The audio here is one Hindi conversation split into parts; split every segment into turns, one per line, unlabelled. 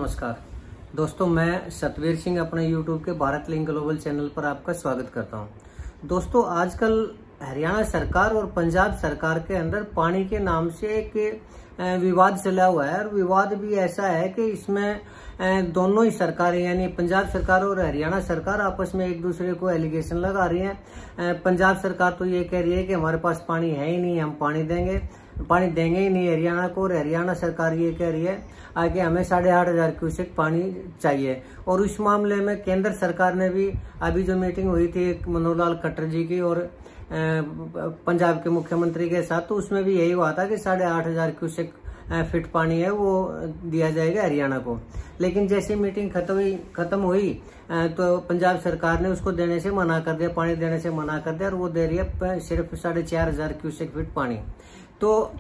नमस्कार दोस्तों, मैं सतवीर सिंह अपने YouTube के भारत लिंक ग्लोबल चैनल पर आपका स्वागत करता हूं। दोस्तों, आजकल हरियाणा सरकार और पंजाब सरकार के अंदर पानी के नाम से एक विवाद चला हुआ है और विवाद भी ऐसा है कि इसमें दोनों ही सरकारें यानी पंजाब सरकार और हरियाणा सरकार आपस में एक दूसरे को एलिगेशन लगा रही हैं। पंजाब सरकार तो ये कह रही है कि हमारे पास पानी है ही नहीं, हम पानी देंगे ही नहीं हरियाणा को, और हरियाणा सरकार ये कह रही है आगे हमें 8,500 क्यूसेक पानी चाहिए। और उस मामले में केंद्र सरकार ने भी अभी जो मीटिंग हुई थी मनोहर लाल खट्टर जी की और पंजाब के मुख्यमंत्री के साथ, तो उसमें भी यही हुआ था कि 8,500 क्यूसेक फीट पानी है वो दिया जाएगा हरियाणा को। लेकिन जैसे मीटिंग खत्म हुई तो पंजाब सरकार ने उसको देने से मना कर दिया, पानी देने से मना कर दिया, और वो दे रही है सिर्फ 4,500 क्यूसेक फीट पानी। तो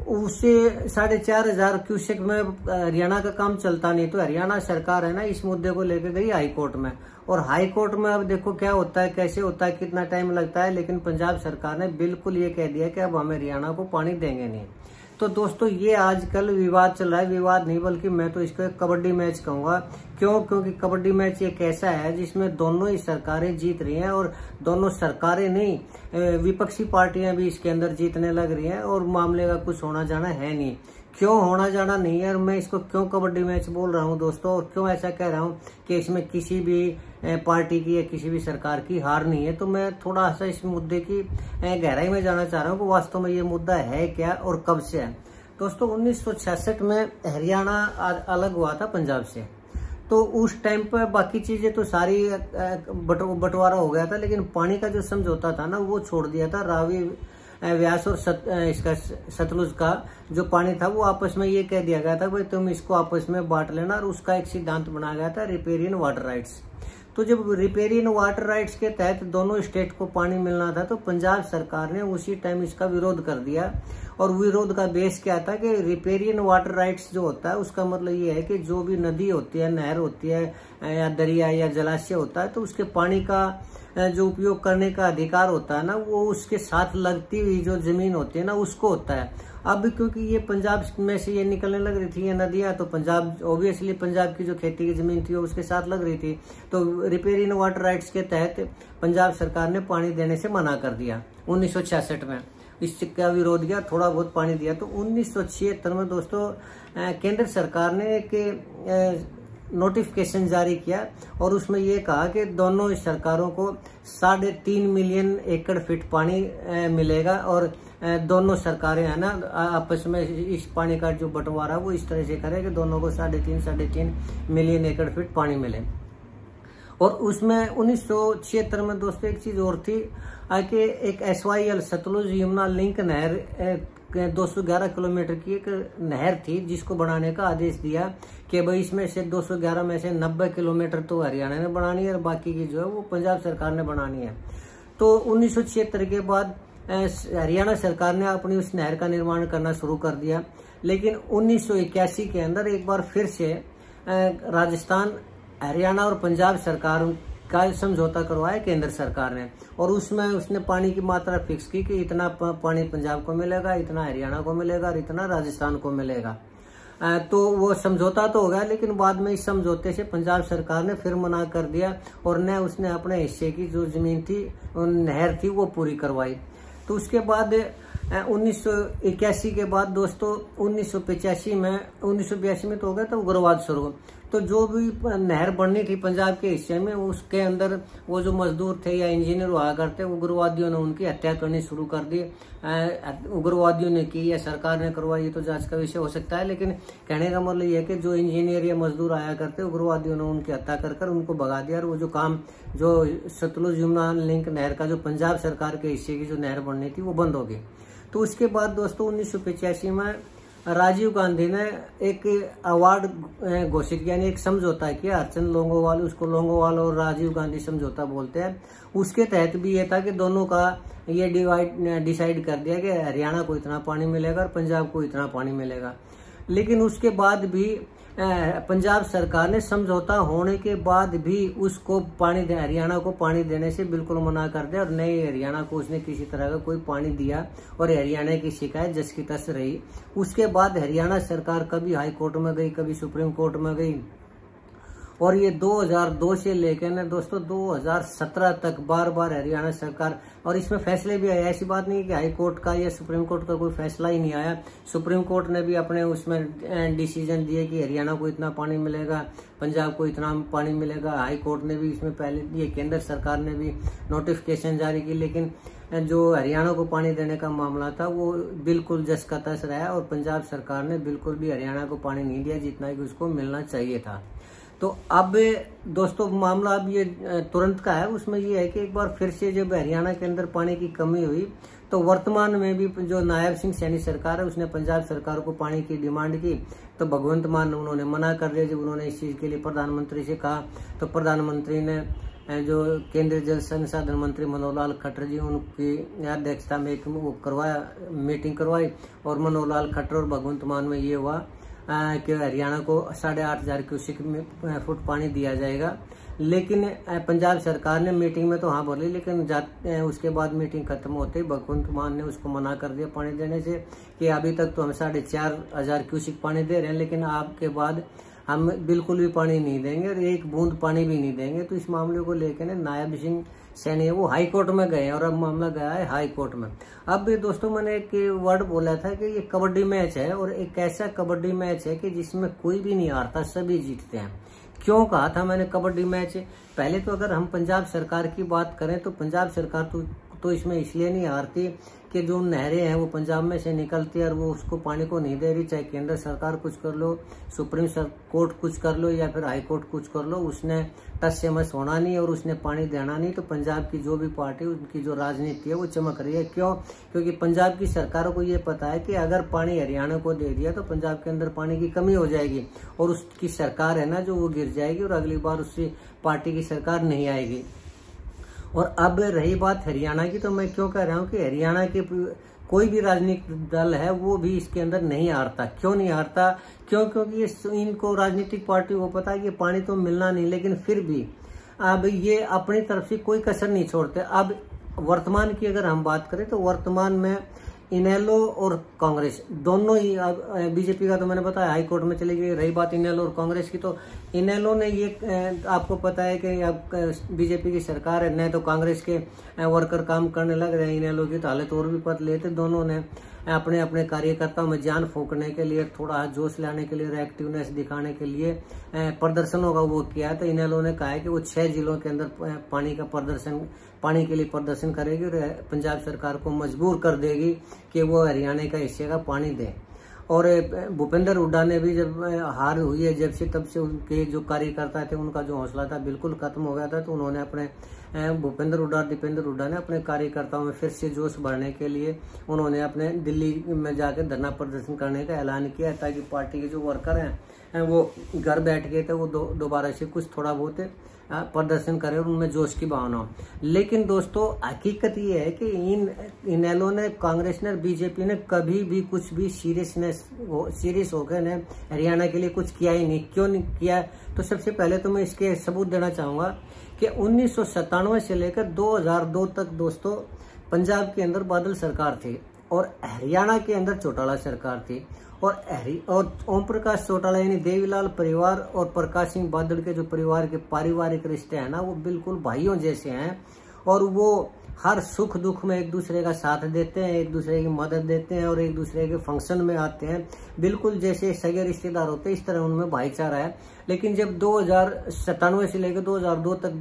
उसे 4,500 क्यूसेक में हरियाणा का काम चलता नहीं, तो हरियाणा सरकार है ना इस मुद्दे को लेकर गई हाई कोर्ट में, और हाई कोर्ट में अब देखो क्या होता है, कैसे होता है, कितना टाइम लगता है। लेकिन पंजाब सरकार ने बिल्कुल ये कह दिया कि अब हम हरियाणा को पानी देंगे नहीं। तो दोस्तों, ये आजकल विवाद चल रहा है, विवाद नहीं बल्कि मैं तो इसको एक कबड्डी मैच कहूंगा। क्योंकि कबड्डी मैच एक ऐसा है जिसमें दोनों ही सरकारें जीत रही हैं, और दोनों सरकारें नहीं विपक्षी पार्टियां भी इसके अंदर जीतने लग रही हैं, और मामले का कुछ होना जाना है नहीं। क्यों होना जाना नहीं है और मैं इसको क्यों कबड्डी मैच बोल रहा हूं दोस्तों, और क्यों ऐसा कह रहा हूं कि इसमें किसी भी पार्टी की या किसी भी सरकार की हार नहीं है, तो मैं थोड़ा सा इस मुद्दे की गहराई में जाना चाह रहा हूं कि वास्तव में ये मुद्दा है क्या और कब से है। दोस्तों, 1966 में हरियाणा अलग हुआ था पंजाब से, तो उस टाइम पर बाकी चीजें तो सारी बंटवारा हो गया था, लेकिन पानी का जो समझौता था ना वो छोड़ दिया था। रावी व्यास और सतलुज का जो पानी था वो आपस में ये कह दिया गया था भाई तुम इसको आपस में बांट लेना, और उसका एक सिद्धांत बनाया गया था रिपेरियन वाटर राइट्स। तो जब रिपेरियन वाटर राइट्स के तहत दोनों स्टेट को पानी मिलना था, तो पंजाब सरकार ने उसी टाइम इसका विरोध कर दिया। और विरोध का बेस क्या था कि रिपेरियन वाटर राइट्स जो होता है उसका मतलब ये है कि जो भी नदी होती है, नहर होती है या दरिया या जलाशय होता है, तो उसके पानी का जो उपयोग करने का अधिकार होता है ना वो उसके साथ लगती हुई जो जमीन होती है ना उसको होता है। अब क्योंकि ये पंजाब में से ये निकलने लग रही थी ये नदियां, तो पंजाब ऑब्वियसली पंजाब की जो खेती की जमीन थी वो उसके साथ लग रही थी, तो रिपेरियन वाटर राइट्स के तहत पंजाब सरकार ने पानी देने से मना कर दिया 1966 में। इसका विरोध किया, थोड़ा बहुत पानी दिया। तो 1976 में दोस्तों केंद्र सरकार ने एक नोटिफिकेशन जारी किया, और उसमें ये कहा कि दोनों सरकारों को 3.5 मिलियन एकड़ फीट पानी मिलेगा, और दोनों सरकारें है ना आपस में इस पानी का जो बंटवारा वो इस तरह से करे कि दोनों को 3.5 मिलियन एकड़ फीट पानी मिले। और उसमें 1976 में दोस्तों एक चीज और थी कि एक SYL सतलुज यमुना लिंक नहर 211 किलोमीटर की एक नहर थी, जिसको बनाने का आदेश दिया कि भाई इसमें से 211 में से 90 किलोमीटर तो हरियाणा ने बनानी है और बाकी की जो है वो पंजाब सरकार ने बनानी है। तो 1976 के बाद हरियाणा सरकार ने अपनी उस नहर का निर्माण करना शुरू कर दिया। लेकिन 1981 के अंदर एक बार फिर से राजस्थान, हरियाणा और पंजाब सरकार का समझौता करवाया केंद्र सरकार ने, और उसमें उसने पानी की मात्रा फिक्स की कि इतना पानी पंजाब को मिलेगा, इतना हरियाणा को मिलेगा और इतना राजस्थान को मिलेगा। तो वो समझौता तो हो गया, लेकिन बाद में इस समझौते से पंजाब सरकार ने फिर मना कर दिया, और न उसने अपने हिस्से की जो जमीन थी नहर थी वो पूरी करवाई। तो उसके बाद 1981 के बाद दोस्तों 1982 में तो हो गया था उग्रवाद शुरू। तो जो भी नहर बननी थी पंजाब के हिस्से में उसके अंदर वो जो मजदूर थे या इंजीनियर हुआ करते, उग्रवादियों ने उनकी हत्या करनी शुरू कर दी। उग्रवादियों ने की या सरकार ने करवाई, ये तो जांच का विषय हो सकता है, लेकिन कहने का मतलब ये है कि जो इंजीनियर या मजदूर आया करते उग्रवादियों ने उनकी हत्या कर उनको भगा दिया, और वो जो काम जो सतलुज यमुना लिंक नहर का जो पंजाब सरकार के हिस्से की जो नहर बननी थी वो बंद हो गई। तो उसके बाद दोस्तों 1985 में राजीव गांधी ने एक अवार्ड घोषित किया, यानी एक समझौता किया हरचंद लोंगोवाल, उसको लोंगोवाल और राजीव गांधी समझौता बोलते हैं। उसके तहत भी ये था कि दोनों का ये डिसाइड कर दिया कि हरियाणा को इतना पानी मिलेगा और पंजाब को इतना पानी मिलेगा। लेकिन उसके बाद भी पंजाब सरकार ने समझौता होने के बाद भी उसको हरियाणा को पानी देने से बिल्कुल मना कर दिया और नए हरियाणा को उसने किसी तरह का कोई पानी दिया और हरियाणा की शिकायत जस की तस रही। उसके बाद हरियाणा सरकार कभी हाई कोर्ट में गई, कभी सुप्रीम कोर्ट में गई और ये 2002 से लेकर ना दोस्तों 2017 तक बार बार हरियाणा सरकार, और इसमें फैसले भी आए। ऐसी बात नहीं कि हाई कोर्ट का या सुप्रीम कोर्ट का कोई फैसला ही नहीं आया। सुप्रीम कोर्ट ने भी अपने उसमें डिसीजन दिए कि हरियाणा को इतना पानी मिलेगा, पंजाब को इतना पानी मिलेगा। हाई कोर्ट ने भी इसमें पहले ये केंद्र सरकार ने भी नोटिफिकेशन जारी की, लेकिन जो हरियाणा को पानी देने का मामला था वो बिल्कुल जस का तस रहा और पंजाब सरकार ने बिल्कुल भी हरियाणा को पानी नहीं दिया जितना कि उसको मिलना चाहिए था। तो अब दोस्तों मामला अब ये तुरंत का है। उसमें ये है कि एक बार फिर से जब हरियाणा के अंदर पानी की कमी हुई तो वर्तमान में भी जो नायब सिंह सैनी सरकार है उसने पंजाब सरकार को पानी की डिमांड की तो भगवंत मान उन्होंने मना कर दिया। जब उन्होंने इस चीज़ के लिए प्रधानमंत्री से कहा तो प्रधानमंत्री ने जो केंद्रीय जल संसाधन मंत्री मनोहर लाल खट्टर जी उनकी अध्यक्षता में एक वो मीटिंग करवाई और मनोहर लाल खट्टर और भगवंत मान में ये हुआ कि हरियाणा को 8,500 क्यूसेक फुट पानी दिया जाएगा। लेकिन पंजाब सरकार ने मीटिंग में तो हाँ बोली, लेकिन उसके बाद मीटिंग खत्म होते ही भगवंत मान ने उसको मना कर दिया पानी देने से कि अभी तक तो हम 4,500 क्यूसेक पानी दे रहे हैं, लेकिन आपके बाद हम बिल्कुल भी पानी नहीं देंगे और एक बूंद पानी भी नहीं देंगे। तो इस मामले को लेकर नायब सिंह सैनी वो हाई कोर्ट में गए और अब मामला गया है हाई कोर्ट में। अब दोस्तों मैंने एक वर्ड बोला था कि ये कबड्डी मैच है और एक ऐसा कबड्डी मैच है कि जिसमें कोई भी नहीं हारता, सभी जीतते हैं। क्यों कहा था मैंने कबड्डी मैच? पहले तो अगर हम पंजाब सरकार की बात करें तो पंजाब सरकार तो इसमें इसलिए नहीं हारती कि जो नहरें हैं वो पंजाब में से निकलती है और वो उसको पानी को नहीं दे रही, चाहे केंद्र सरकार कुछ कर लो, सुप्रीम कोर्ट कुछ कर लो या फिर हाई कोर्ट कुछ कर लो, उसने टस से मस होना नहीं और उसने पानी देना नहीं। तो पंजाब की जो भी पार्टी उनकी जो राजनीति है वो चमक रही है। क्यों? क्योंकि पंजाब की सरकारों को ये पता है कि अगर पानी हरियाणा को दे दिया तो पंजाब के अंदर पानी की कमी हो जाएगी और उसकी सरकार है ना जो वो गिर जाएगी और अगली बार उसकी पार्टी की सरकार नहीं आएगी। और अब रही बात हरियाणा की, तो मैं क्यों कह रहा हूँ कि हरियाणा के कोई भी राजनीतिक दल है वो भी इसके अंदर नहीं हारता। क्यों नहीं हारता? क्योंकि इनको राजनीतिक पार्टी को पता है कि पानी तो मिलना नहीं, लेकिन फिर भी अब ये अपनी तरफ से कोई कसर नहीं छोड़ते। अब वर्तमान की अगर हम बात करें तो वर्तमान में इनेलो और कांग्रेस दोनों ही, बीजेपी का तो मैंने बताया हाई कोर्ट में चली गई। रही बात इनेलो और कांग्रेस की, तो इनेलो ने ये आपको पता है कि अब बीजेपी की सरकार है, न तो कांग्रेस के वर्कर काम करने लग रहे हैं। इनेलो की तो हालत और भी पतली है। दोनों ने अपने अपने कार्यकर्ताओं में जान फूंकने के लिए, थोड़ा जोश लाने के लिए, एक्टिवनेस दिखाने के लिए प्रदर्शनों का वो किया। तो इनेलो ने कहा है कि वो 6 जिलों के अंदर पानी के लिए प्रदर्शन करेगी और पंजाब सरकार को मजबूर कर देगी कि वो हरियाणा का हिस्से का पानी दे। और भूपेंद्र हुड्डा ने भी जब हार हुई है जब से, तब से उनके जो कार्यकर्ता थे उनका जो हौसला था बिल्कुल खत्म हो गया था। तो उन्होंने अपने भूपेंद्र हुड्डा, दीपेंद्र हुड्डा ने अपने कार्यकर्ताओं में फिर से जोश भरने के लिए उन्होंने अपने दिल्ली में जाकर धरना प्रदर्शन करने का ऐलान किया ताकि पार्टी के जो वर्कर हैं वो घर बैठ गए थे वो दोबारा से कुछ थोड़ा बहुत प्रदर्शन करें और उनमें जोश की भावना हो। लेकिन दोस्तों हकीकत ये है कि इनेलो ने, कांग्रेस ने, बीजेपी ने कभी भी कुछ भी सीरियस होकर ने हरियाणा के लिए कुछ किया ही नहीं। क्यों नहीं किया? तो सबसे पहले तो मैं इसके सबूत देना चाहूंगा कि 1997 से लेकर 2002 तक दोस्तों पंजाब के अंदर बादल सरकार थी और हरियाणा के अंदर चौटाला सरकार थी। और ओम प्रकाश चौटाला यानी देवीलाल परिवार और प्रकाश सिंह बादल के जो परिवार के पारिवारिक रिश्ते हैं ना वो बिल्कुल भाइयों जैसे हैं और वो हर सुख दुख में एक दूसरे का साथ देते हैं, एक दूसरे की मदद देते हैं और एक दूसरे के फंक्शन में आते हैं। बिल्कुल जैसे सगे रिश्तेदार होते हैं इस तरह उनमें भाईचारा है। लेकिन जब 2097 से लेकर 2002 तक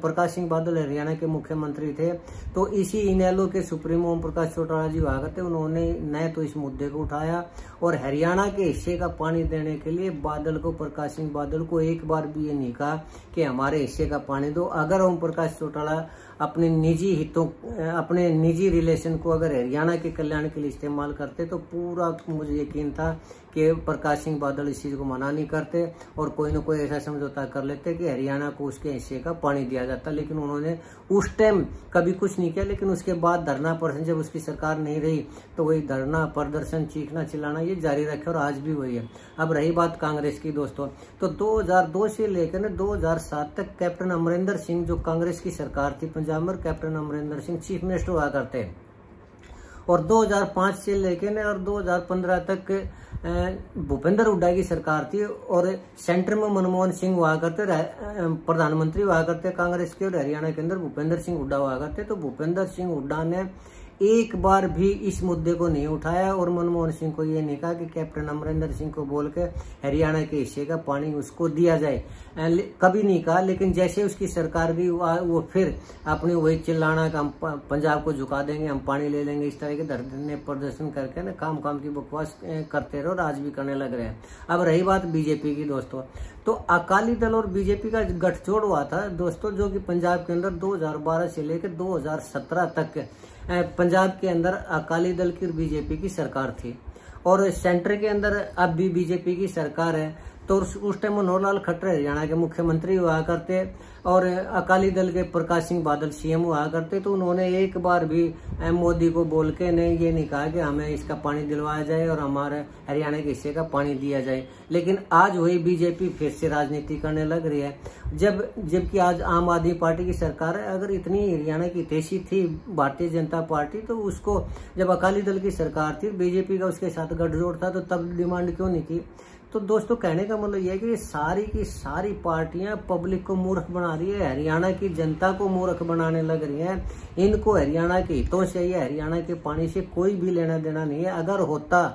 प्रकाश सिंह बादल हरियाणा के मुख्यमंत्री थे तो इसी इनेलो के सुप्रीमो ओम प्रकाश चौटाला जी हुआ करते, उन्होंने न तो इस मुद्दे को उठाया और हरियाणा के हिस्से का पानी देने के लिए बादल को, प्रकाश सिंह बादल को एक बार भी ये नहीं कहा कि हमारे हिस्से का पानी दो। अगर ओम प्रकाश चौटाला अपने निजी हितों, अपने निजी रिलेशन को अगर हरियाणा के कल्याण के लिए इस्तेमाल करते तो पूरा मुझे यकीन था कि प्रकाश सिंह बादल इस चीज को मना नहीं करते और कोई ना कोई ऐसा समझौता कर लेते कि हरियाणा को उसके हिस्से का पानी दिया जाता, लेकिन उन्होंने उस टाइम कभी कुछ नहीं किया। लेकिन उसके बाद धरना प्रदर्शन, जब उसकी सरकार नहीं रही तो वही धरना प्रदर्शन, चीखना चिल्लाना ये जारी रखे और आज भी वही है। अब रही बात कांग्रेस की दोस्तों, तो 2002 से लेकर 2007 तक कैप्टन अमरिंदर सिंह, जो कांग्रेस की सरकार थी पंजाब में, captain Amarinder Singh chief minister हुआ करते हैं। और 2005 से लेकर और 2015 तक भूपेंद्र हुड्डा की सरकार थी और सेंटर में मनमोहन सिंह हुआ करते, प्रधानमंत्री हुआ करते कांग्रेस के, और हरियाणा के अंदर भूपेंद्र सिंह हुड्डा हुआ करते। तो भूपेंद्र सिंह हुड्डा ने एक बार भी इस मुद्दे को नहीं उठाया और मनमोहन सिंह को ये नहीं कहा कि कैप्टन अमरिंदर सिंह को बोल के हरियाणा के हिस्से का पानी उसको दिया जाए, कभी नहीं कहा। लेकिन जैसे उसकी सरकार गई वो फिर अपनी वही चिल्लाना का हम पंजाब को झुका देंगे, हम पानी ले लेंगे, इस तरह के धरने प्रदर्शन करके ना काम की बकवास करते रहे और आज भी करने लग रहे हैं। अब रही बात बीजेपी की दोस्तों, तो अकाली दल और बीजेपी का गठजोड़ हुआ था दोस्तों, जो कि पंजाब के अंदर 2012 से लेकर 2017 तक पंजाब के अंदर अकाली दल की बीजेपी की सरकार थी और सेंटर के अंदर अब भी बीजेपी की सरकार है। तो उस टाइम मनोहर लाल खट्टर हरियाणा के मुख्यमंत्री हुआ करते और अकाली दल के प्रकाश सिंह बादल सीएम हुआ करते। तो उन्होंने एक बार भी मोदी को बोल के ये नहीं कहा कि हमें इसका पानी दिलवाया जाए और हमारे हरियाणा के हिस्से का पानी दिया जाए। लेकिन आज वही बीजेपी फिर से राजनीति करने लग रही है, जबकि आज आम आदमी पार्टी की सरकार है। अगर इतनी हरियाणा की तेजी थी भारतीय जनता पार्टी, तो उसको जब अकाली दल की सरकार थी, बीजेपी का उसके साथ गठजोड़ था, तो तब डिमांड क्यों नहीं की। तो दोस्तों कहने का मतलब यह है कि सारी की सारी पार्टियां पब्लिक को मूर्ख बना रही है, हरियाणा की जनता को मूर्ख बनाने लग रही है। इनको हरियाणा के हितों से या हरियाणा के पानी से कोई भी लेना देना नहीं है। अगर होता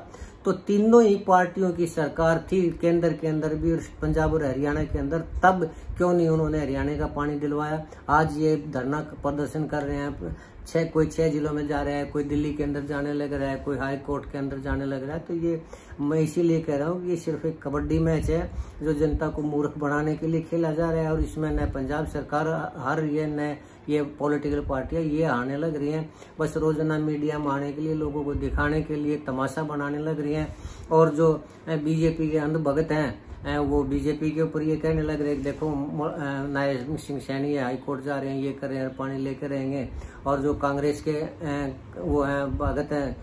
तो तीनों ही पार्टियों की सरकार थी, केंद्र के अंदर भी और पंजाब और हरियाणा के अंदर, तब क्यों नहीं उन्होंने हरियाणा का पानी दिलवाया। आज ये धरना प्रदर्शन कर रहे हैं, कोई 6 जिलों में जा रहा है, कोई दिल्ली के अंदर जाने लग रहा है, कोई हाई कोर्ट के अंदर जाने लग रहा है। तो ये मैं इसीलिए कह रहा हूँ कि ये सिर्फ एक कबड्डी मैच है जो जनता को मूर्ख बनाने के लिए खेला जा रहा है। और इसमें न पंजाब सरकार हार रही है, न ये पॉलिटिकल पार्टियां ये आने लग रही हैं, बस रोजाना मीडिया में आने के लिए, लोगों को दिखाने के लिए तमाशा बनाने लग रही हैं। और जो बीजेपी के अंधभगत हैं वो बीजेपी के ऊपर ये कहने लग रहे, देखो नायब सिंह सैनी हाई कोर्ट जा रहे हैं, ये कर रहे हैं, पानी लेकर रहेंगे। और जो कांग्रेस के वो हैं भगत हैं,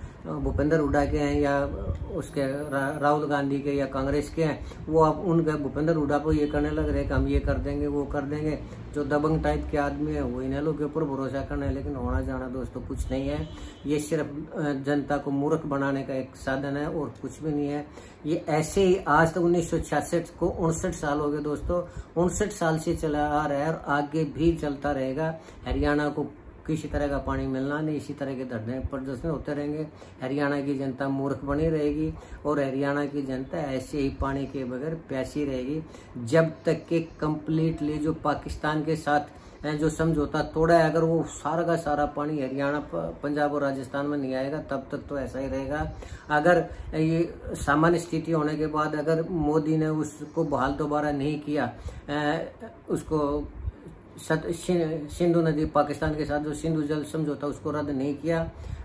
भूपेंद्र हुड्डा के हैं या उसके राहुल गांधी के या कांग्रेस के हैं, वो अब उनका भूपेंद्र हुड्डा को ये करने लग रहे हैं कि हम ये कर देंगे, वो कर देंगे। जो दबंग टाइप के आदमी है वो इन लोगों के ऊपर भरोसा करना है। लेकिन होना जाना दोस्तों कुछ नहीं है, ये सिर्फ जनता को मूर्ख बनाने का एक साधन है और कुछ भी नहीं है। ये ऐसे ही आज तक 1966 को 59 साल हो गए दोस्तों, 59 साल से चला आ रहा है और आगे भी चलता रहेगा। हरियाणा को किसी तरह का पानी मिलना नहीं, इसी तरह के धरने प्रदर्शन होते रहेंगे। हरियाणा की जनता मूर्ख बनी रहेगी और हरियाणा की जनता ऐसे ही पानी के बगैर प्यासी रहेगी जब तक कि कम्प्लीटली जो पाकिस्तान के साथ जो समझौता तोड़ा है, अगर वो सारा का सारा पानी हरियाणा, पंजाब और राजस्थान में नहीं आएगा तब तक तो ऐसा ही रहेगा। अगर ये सामान्य स्थिति होने के बाद अगर मोदी ने उसको बहाल दोबारा नहीं किया, उसको सिंधु नदी पाकिस्तान के साथ जो सिंधु जल समझौता उसको रद्द नहीं किया,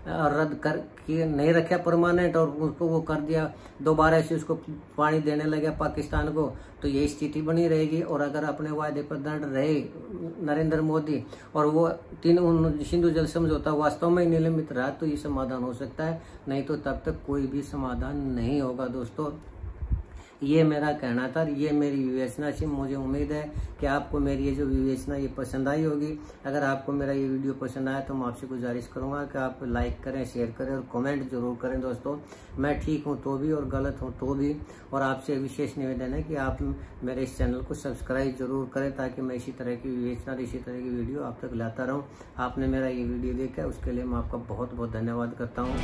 रद्द कर नहीं रखा परमानेंट और उसको वो कर दिया, दोबारा से उसको पानी देने लगे पाकिस्तान को, तो यही स्थिति बनी रहेगी। और अगर अपने वायदे पर दृढ़ रहे नरेंद्र मोदी और वो सिंधु जल समझौता वास्तव में निलंबित रहा तो ये समाधान हो सकता है, नहीं तो तब तक कोई भी समाधान नहीं होगा दोस्तों। ये मेरा कहना था, ये मेरी विवेचना थी। मुझे उम्मीद है कि आपको मेरी ये जो विवेचना ये पसंद आई होगी। अगर आपको मेरा ये वीडियो पसंद आया तो मैं आपसे गुजारिश करूंगा कि आप लाइक करें, शेयर करें और कमेंट जरूर करें दोस्तों। मैं ठीक हूं तो भी और गलत हूं तो भी। और आपसे विशेष निवेदन है कि आप मेरे इस चैनल को सब्सक्राइब जरूर करें ताकि मैं इसी तरह की विवेचना, इसी तरह की वीडियो आप तक लाता रहूँ। आपने मेरा ये वीडियो देखा उसके लिए मैं आपका बहुत बहुत धन्यवाद करता हूँ।